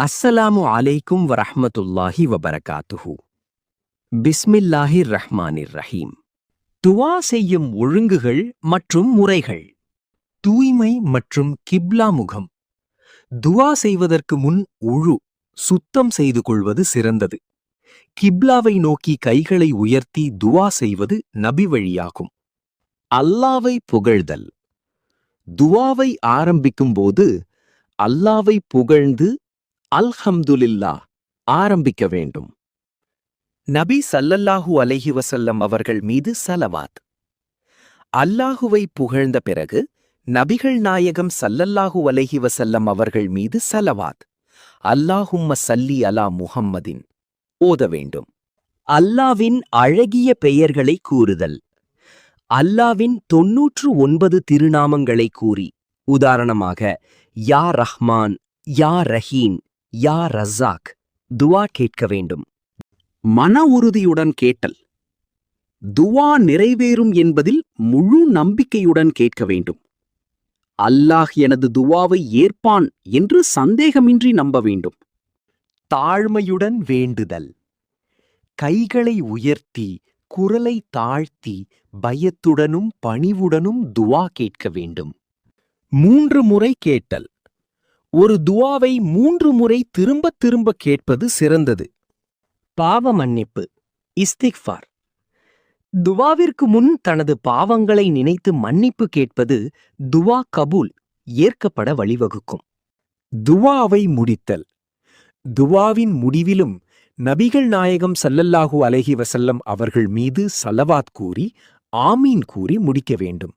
அஸ்ஸலாமு அலைக்கும் வரஹ்மத்துல்லாஹி வபரகாத்துஹு. பிஸ்மில்லாஹிர் ரஹ்மானிர் ரஹீம். துவா செய்யும் ஒழுங்குகள் மற்றும் முறைகள். தூய்மை மற்றும் கிப்லா முகம். துவா செய்வதற்கு முன் சுத்தம் செய்து கொள்வது சிறந்தது. கிப்லாவை நோக்கி கைகளை உயர்த்தி துவா செய்வது நபி வழியாகும். அல்லாவை புகழ்தல். துவாவை ஆரம்பிக்கும்போது அல்லாவை புகழ்ந்து அல்ஹம்துலில்லா ஆரம்பிக்க வேண்டும். நபி ஸல்லல்லாஹு அலைஹி வஸல்லம் அவர்கள் மீது ஸலவாத். அல்லாஹுவை புகழ்ந்த பிறகு நபிகள் நாயகம் ஸல்லல்லாஹு அலைஹி வஸல்லம் அவர்கள் மீது ஸலவாத் அல்லாஹும்ம ஸல்லி அலா முஹம்மதின் ஓத வேண்டும். அல்லாவின் அழகிய பெயர்களை கூறுதல். அல்லாவின் 99 திருநாமங்களை கூறி, உதாரணமாக யா ரஹ்மான், யா ரஹீம், யா ரஸாக் துவா கேட்க வேண்டும். மன உறுதியுடன் கேட்டல். துவா நிறைவேறும் என்பதில் முழு நம்பிக்கையுடன் கேட்க வேண்டும். அல்லாஹ் எனது துவாவை ஏற்பான் என்று சந்தேகமின்றி நம்ப வேண்டும். தாழ்மையுடன் வேண்டுதல். கைகளை உயர்த்தி, குரலை தாழ்த்தி, பயத்துடனும் பணிவுடனும் துவா கேட்க வேண்டும். 3 முறை கேட்டல். ஒரு துவாவை 3 முறை திரும்பத் திரும்ப கேட்பது சிறந்தது. பாவ மன்னிப்பு, இஸ்திக்ஃபார். துவாவிற்கு முன் தனது பாவங்களை நினைத்து மன்னிப்பு கேட்பது துவா கபூல் ஏற்கப்பட வழிவகுக்கும். துவாவை முடித்தல். துவாவின் முடிவிலும் நபிகள் நாயகம் ஸல்லல்லாஹு அலைஹி வஸல்லம் அவர்கள் மீது ஸலவாத் கூறி ஆமீன் கூறி முடிக்க வேண்டும்.